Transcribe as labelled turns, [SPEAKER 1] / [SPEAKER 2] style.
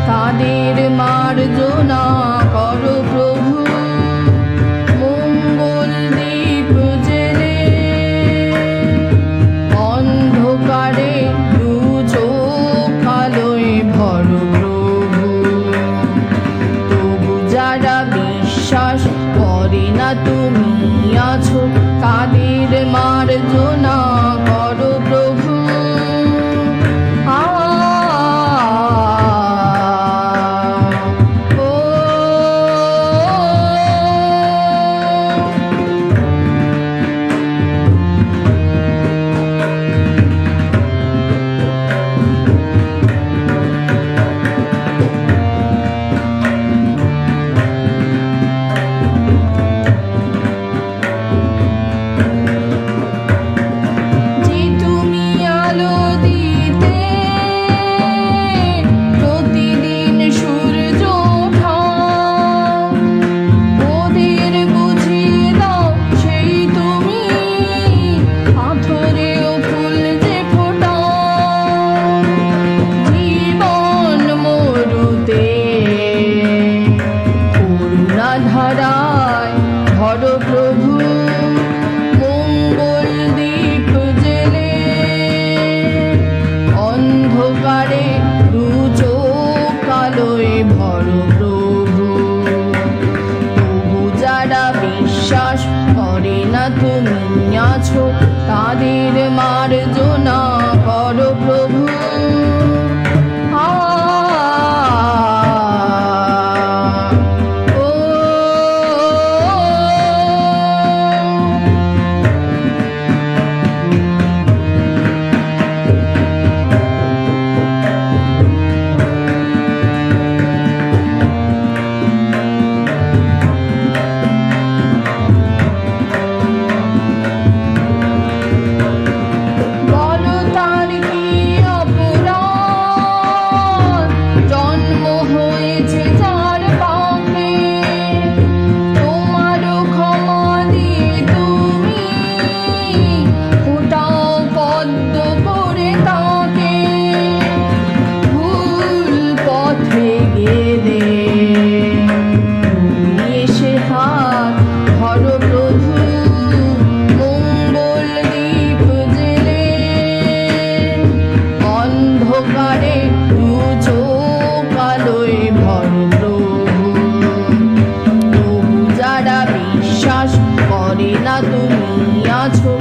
[SPEAKER 1] তাদের মার্জনা করো প্রভু। মঙ্গল দীপ জেলে অন্ধকারে দু চোখ আলোয় ভরো প্রভু। তবু যারা বিশ্বাস করে না তুমি আছো, তাদের মার্জনা করো প্রভু। ধারায় ধরো প্রভু। মঙ্গল দীপ জেলে অন্ধকারে দু চোখ আলোয় ভরো প্রভু। তবু যারা বিশ্বাস করে না তুমি আছো, তাদের মার্জনা করো প্রভু। অন্ধকারে দু চোখ আলোয় ভরো প্রভু। তবু যারা বিশ্বাস করে না তুমি আছো,